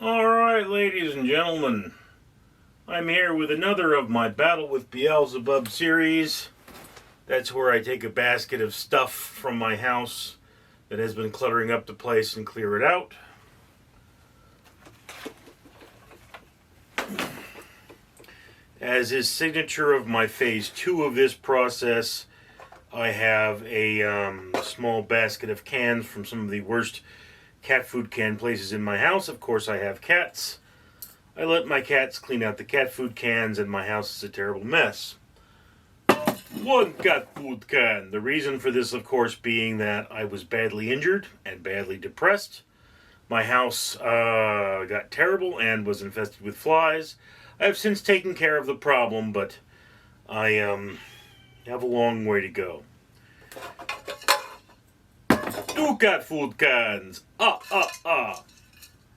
Alright, ladies and gentlemen, I'm here with another of my Battle with Beelzebub series. That's where I take a basket of stuff from my house that has been cluttering up the place and clear it out. As is signature of my phase 2 of this process, I have a small basket of cans from some of the worst cat food can places in my house. Of course, I have cats. I let my cats clean out the cat food cans, and my house is a terrible mess. One cat food can. The reason for this, of course, being that I was badly injured and badly depressed. My house got terrible and was infested with flies. I have since taken care of the problem, but I have a long way to go. 2 cat food cans.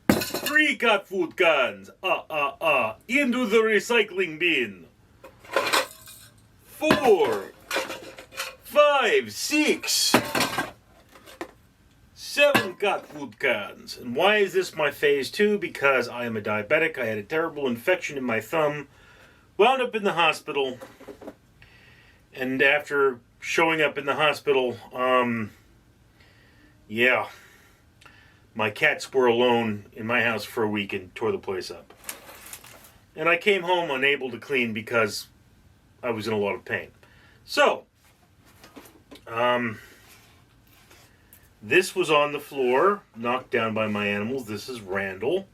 3 cat food cans. Into the recycling bin. 4, 5, 6, 7 cat food cans. And why is this my phase 2? Because I am a diabetic. I had a terrible infection in my thumb. Wound up in the hospital. And after showing up in the hospital, yeah, my cats were alone in my house for a week and tore the place up. And I came home unable to clean because I was in a lot of pain. So, this was on the floor, knocked down by my animals. This is Randell.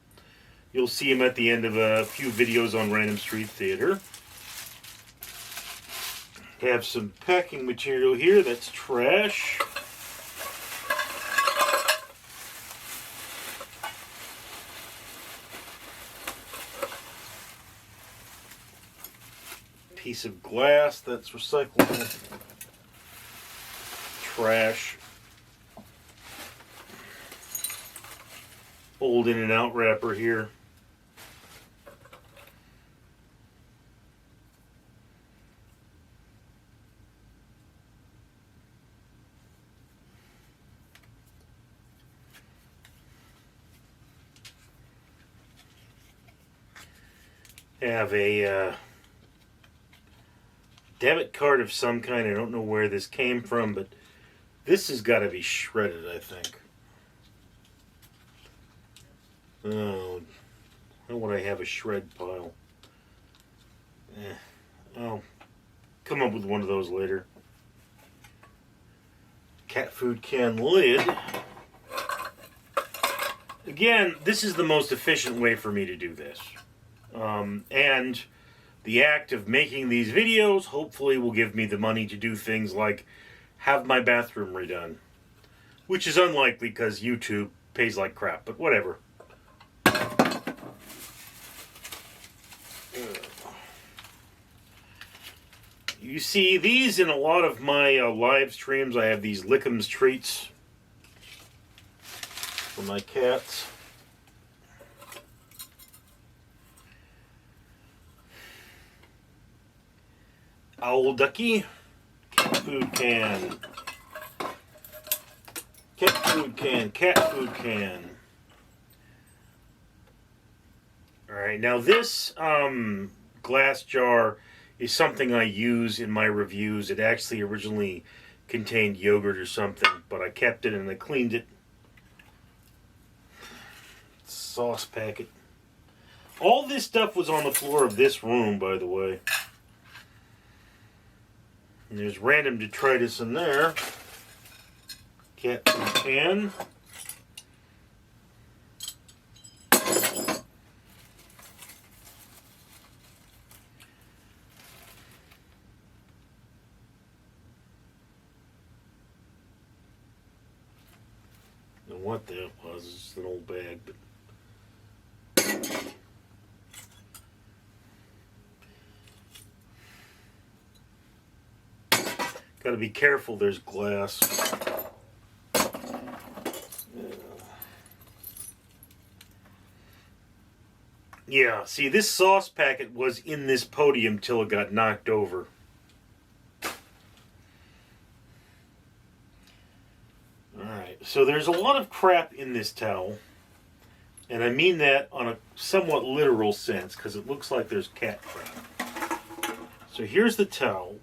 You'll see him at the end of a few videos on Random Street Theater. Have some packing material here. That's trash. Piece of glass, that's recyclable. Trash. Old in and out wrapper here. Have a debit card of some kind. I don't know where this came from, but this has got to be shredded, I think. Oh, how would I have a shred pile? I'll come up with one of those later. Cat food can lid. Again, this is the most efficient way for me to do this. And the act of making these videos hopefully will give me the money to do things like have my bathroom redone. Which is unlikely because YouTube pays like crap, but whatever. You see these in a lot of my live streams. I have these Lickham's treats for my cats. Owl Ducky, cat food can, cat food can, cat food can. Alright, now this glass jar is something I use in my reviews. It actually originally contained yogurt or something, but I kept it and I cleaned it. Sauce packet. All this stuff was on the floor of this room, by the way. And there's random detritus in there. Cat food can. I don't know what that was. It's just an old bag, but got to be careful, there's glass. Yeah, see, this sauce packet was in this podium till it got knocked over. Alright, so there's a lot of crap in this towel. And I mean that on a somewhat literal sense, because it looks like there's cat crap. So here's the towel.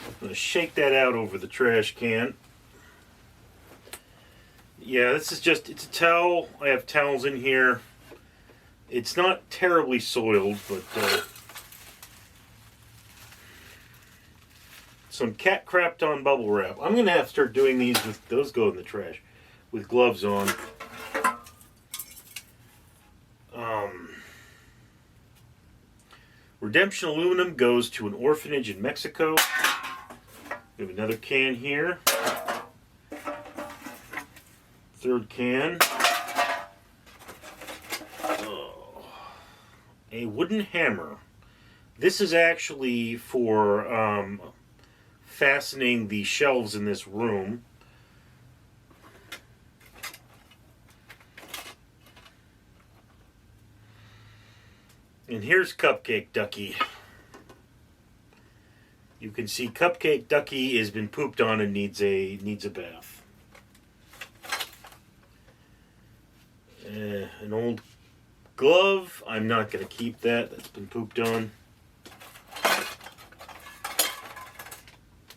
I'm going to shake that out over the trash can. Yeah, this is just, it's a towel. I have towels in here. It's not terribly soiled, but some cat crapped on bubble wrap. I'm going to have to start doing these with, those go in the trash, with gloves on. Redemption aluminum goes to an orphanage in Mexico. We have another can here. Third can. Oh, a wooden hammer. This is actually for fastening the shelves in this room. And here's Cupcake Ducky. You can see Cupcake Ducky has been pooped on and needs a bath. An old glove. I'm not going to keep that. That's been pooped on.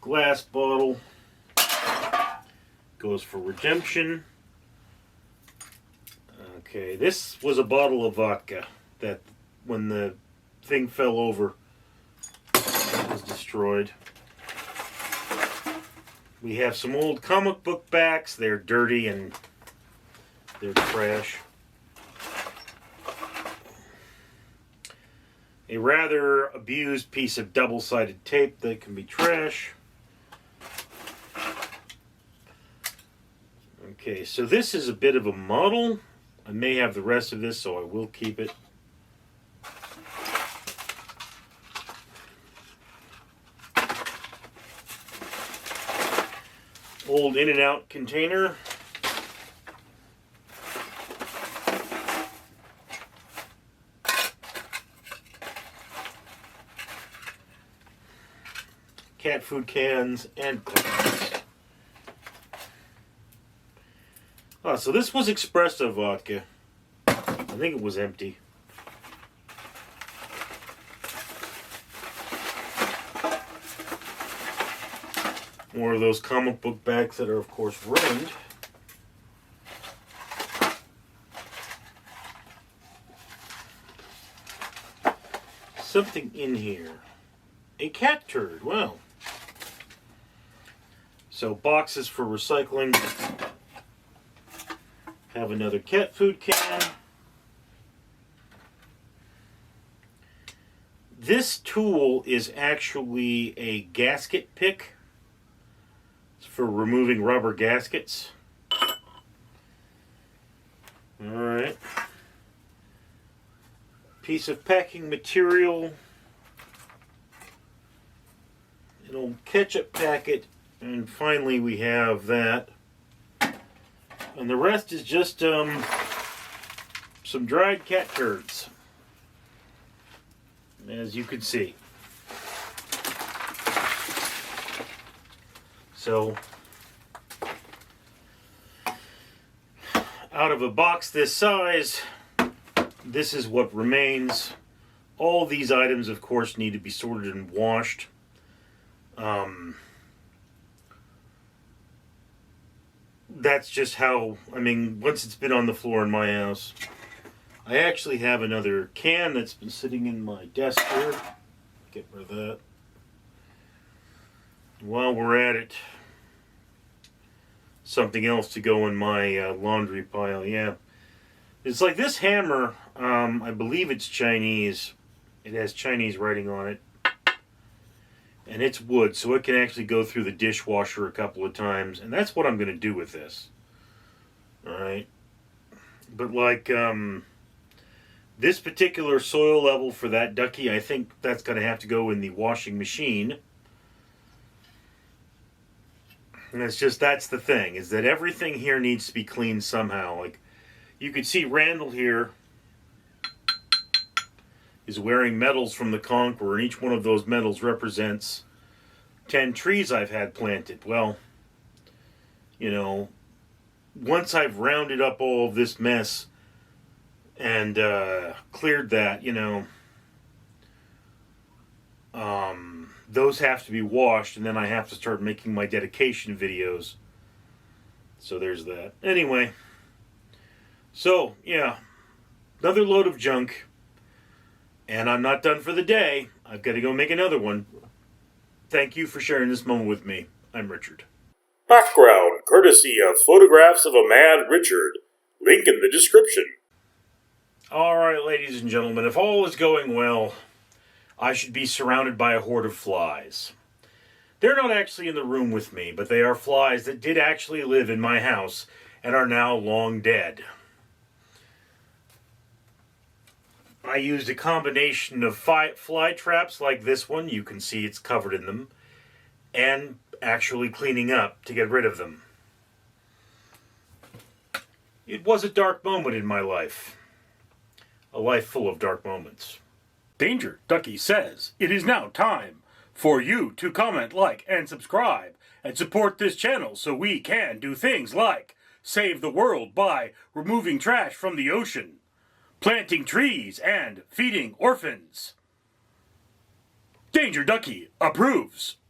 Glass bottle. Goes for redemption. Okay, this was a bottle of vodka that when the thing fell over, it was destroyed. We have some old comic book backs. They're dirty and they're trash. A rather abused piece of double-sided tape that can be trash. Okay, so this is a bit of a model. I may have the rest of this, so I will keep it. Old In-N-Out container. Cat food cans and glass. Oh, so this was espresso vodka. I think it was empty. More of those comic book bags that are, of course, ruined. Something in here. A cat turd. Wow. So boxes for recycling. Have another cat food can. This tool is actually a gasket pick. It's for removing rubber gaskets. Alright. Piece of packing material. An old ketchup packet. And finally we have that. And the rest is just some dried cat turds, as you can see. So, out of a box this size, this is what remains. All these items, of course, need to be sorted and washed. That's just how, I mean, once it's been on the floor in my house. I actually have another can that's been sitting in my desk here. Get rid of that. While we're at it, something else to go in my laundry pile, yeah. It's like this hammer, I believe it's Chinese. It has Chinese writing on it. And it's wood, so it can actually go through the dishwasher a couple of times. And that's what I'm going to do with this. Alright. But like, this particular soil level for that ducky, I think that's going to have to go in the washing machine. And it's just, that's the thing, is that everything here needs to be cleaned somehow. Like, you could see Randell here is wearing medals from the Conqueror, and each one of those medals represents 10 trees I've had planted. Well, You know, once I've rounded up all of this mess and cleared that, those have to be washed, and then I have to start making my dedication videos. So there's that. Anyway, so yeah, another load of junk, and I'm not done for the day. I've got to go make another one. Thank you for sharing this moment with me. I'm Richard. Background courtesy of Photographs of a Mad Richard. Link in the description. Alright, ladies and gentlemen, if all is going well, I should be surrounded by a horde of flies. They're not actually in the room with me, but they are flies that did actually live in my house and are now long dead. I used a combination of fly traps like this one, you can see it's covered in them, and actually cleaning up to get rid of them. It was a dark moment in my life. A life full of dark moments. Danger Ducky says it is now time for you to comment, like, and subscribe, and support this channel so we can do things like save the world by removing trash from the ocean, planting trees, and feeding orphans. Danger Ducky approves.